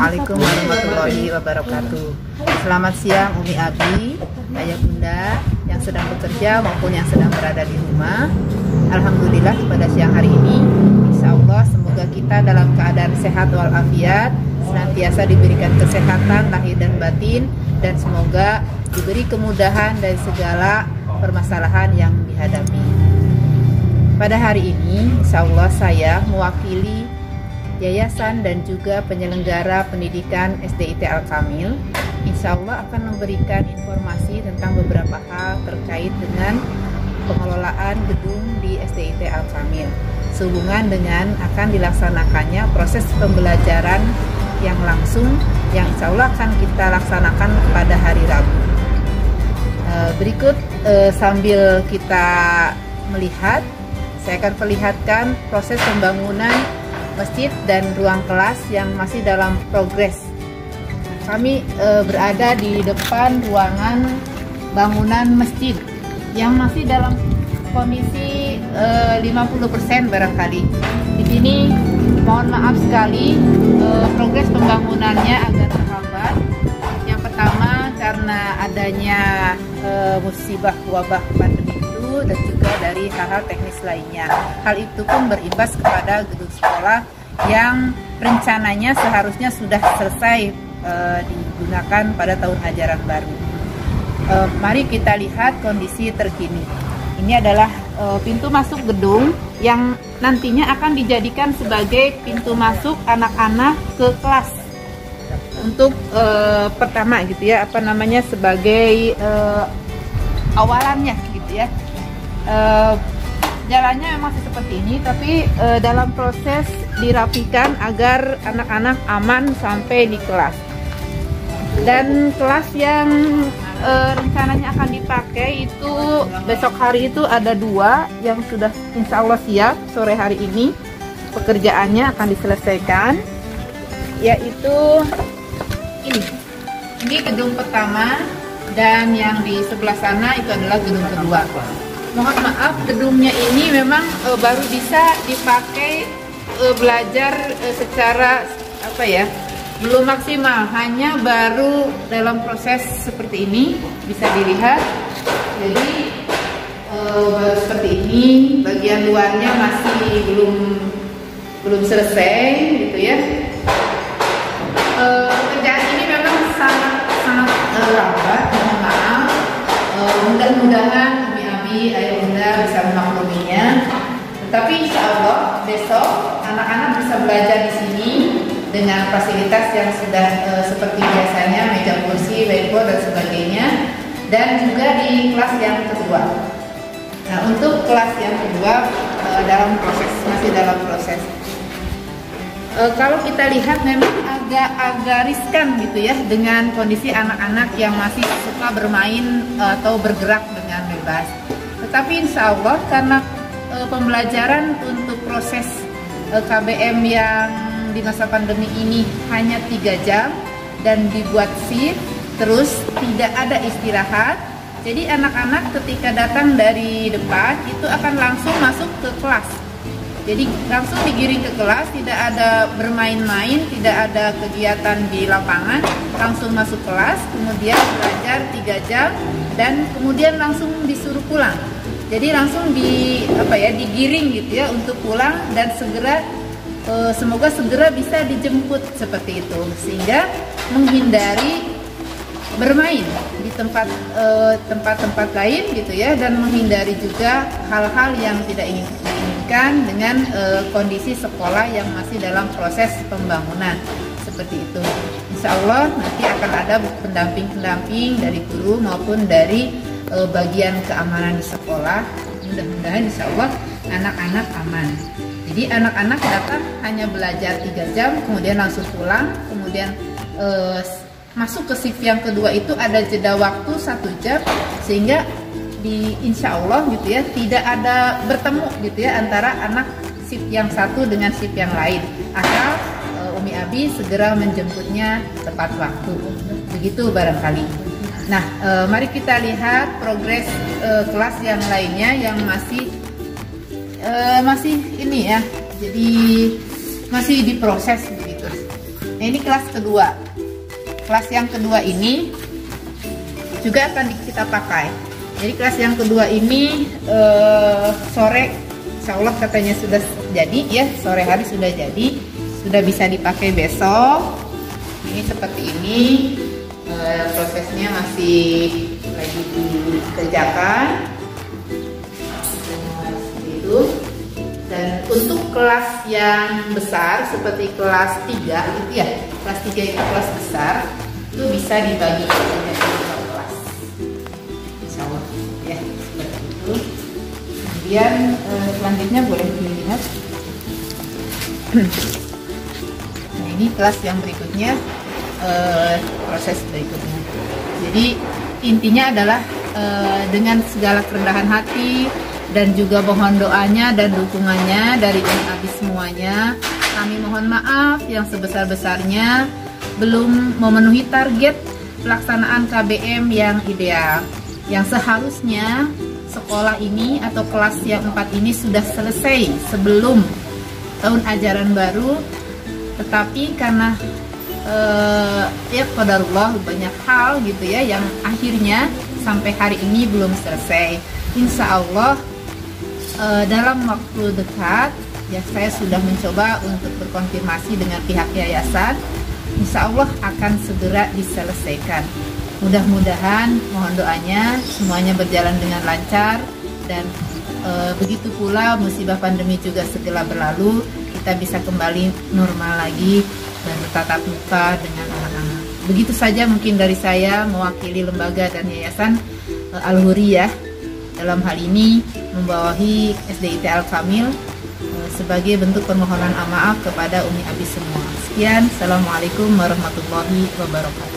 Assalamualaikum warahmatullahi wabarakatuh. Selamat siang Umi Abi, ayah bunda yang sedang bekerja maupun yang sedang berada di rumah. Alhamdulillah pada siang hari ini, insya Allah semoga kita dalam keadaan sehat walafiat, senantiasa diberikan kesehatan lahir dan batin, dan semoga diberi kemudahan dari segala permasalahan yang dihadapi. Pada hari ini, insya Allah saya mewakili Yayasan dan juga penyelenggara pendidikan SDIT Al-Kamil, insya Allah akan memberikan informasi tentang beberapa hal terkait dengan pengelolaan gedung di SDIT Al-Kamil sehubungan dengan akan dilaksanakannya proses pembelajaran yang langsung yang insya Allah akan kita laksanakan pada hari Rabu. Berikut sambil kita melihat, saya akan perlihatkan proses pembangunan masjid dan ruang kelas yang masih dalam progres. Kami berada di depan ruangan bangunan masjid yang masih dalam kondisi 50% barangkali. Di sini mohon maaf sekali progres pembangunannya agak terhambat. Yang pertama karena adanya musibah wabah pandemi dan juga dari hal-hal teknis lainnya. Hal itu pun berimbas kepada gedung sekolah yang rencananya seharusnya sudah selesai digunakan pada tahun ajaran baru. Mari kita lihat kondisi terkini. Ini adalah pintu masuk gedung yang nantinya akan dijadikan sebagai pintu masuk anak-anak ke kelas. Untuk pertama gitu ya, sebagai awalannya gitu ya. Jalannya masih seperti ini, tapi dalam proses dirapikan agar anak-anak aman sampai di kelas. Dan kelas yang rencananya akan dipakai itu besok hari itu ada 2 yang sudah insya Allah siap sore hari ini pekerjaannya akan diselesaikan, yaitu ini gedung pertama dan yang di sebelah sana itu adalah gedung kedua. Mohon maaf, gedungnya ini memang baru bisa dipakai belajar secara belum maksimal, hanya baru dalam proses seperti ini bisa dilihat. Jadi baru seperti ini, bagian luarnya masih belum selesai gitu ya. Pekerjaan ini memang sangat lambat, mohon maaf. Mudah-mudahan ayah bunda bisa memakluminya. Tetapi insya Allah besok anak-anak bisa belajar di sini dengan fasilitas yang sudah seperti biasanya, meja kursi, whiteboard dan sebagainya. Dan juga di kelas yang kedua. Nah, untuk kelas yang kedua masih dalam proses. Kalau kita lihat memang agak riskan gitu ya dengan kondisi anak-anak yang masih suka bermain atau bergerak dengan bebas. Tetapi insya Allah karena pembelajaran untuk proses KBM yang di masa pandemi ini hanya 3 jam dan dibuat shift, terus tidak ada istirahat. Jadi anak-anak ketika datang dari depan itu akan langsung masuk ke kelas. Jadi langsung digiring ke kelas, tidak ada bermain-main, tidak ada kegiatan di lapangan, langsung masuk kelas, kemudian belajar 3 jam dan kemudian langsung disuruh pulang. Jadi langsung digiring gitu ya untuk pulang dan semoga segera bisa dijemput seperti itu, sehingga menghindari bermain di tempat-tempat lain gitu ya, dan menghindari juga hal-hal yang tidak diinginkan dengan kondisi sekolah yang masih dalam proses pembangunan seperti itu. Insya Allah nanti akan ada pendamping dari guru maupun dari bagian keamanan di sekolah. Mudah-mudahan insya Allah anak-anak aman. Jadi anak-anak datang hanya belajar 3 jam, kemudian langsung pulang, kemudian masuk ke shift yang kedua itu ada jeda waktu 1 jam, sehingga insya Allah gitu ya tidak ada bertemu gitu ya antara anak shift yang satu dengan shift yang lain, asal Umi Abi segera menjemputnya tepat waktu. Begitu barangkali. Nah, mari kita lihat progres kelas yang lainnya yang masih ini ya, jadi masih diproses begitu. Nah, ini kelas kedua. Kelas yang kedua ini juga akan kita pakai. Jadi kelas yang kedua ini sore, insya Allah katanya sudah jadi ya, sore hari sudah jadi, sudah bisa dipakai besok. Ini seperti ini, prosesnya masih lagi dikerjakan. Seperti itu. Dan untuk kelas yang besar seperti kelas 3 itu ya, kelas 3 itu kelas besar, itu bisa dibagi menjadi 2 kelas. Insya Allah ya, seperti itu. Kemudian selanjutnya boleh dilihat. Nah, ini kelas yang berikutnya, proses berikutnya. Jadi intinya adalah dengan segala kerendahan hati dan juga mohon doanya dan dukungannya dari Umi Abi semuanya, kami mohon maaf yang sebesar-besarnya belum memenuhi target pelaksanaan KBM yang ideal, yang seharusnya sekolah ini atau kelas yang 4 ini sudah selesai sebelum tahun ajaran baru, tetapi karena ya qadarullah banyak hal gitu ya yang akhirnya sampai hari ini belum selesai. Insya Allah dalam waktu dekat ya, saya sudah mencoba untuk berkonfirmasi dengan pihak yayasan. Insya Allah akan segera diselesaikan. Mudah-mudahan, mohon doanya semuanya berjalan dengan lancar, dan begitu pula musibah pandemi juga segera berlalu, kita bisa kembali normal lagi dan bertatap muka dengan anak-anak. Begitu saja mungkin dari saya mewakili lembaga dan yayasan Al-Huriyah, dalam hal ini membawahi SDIT Al-Kamil, sebagai bentuk permohonan maaf kepada Umi Abi semua. Sekian, Assalamualaikum warahmatullahi wabarakatuh.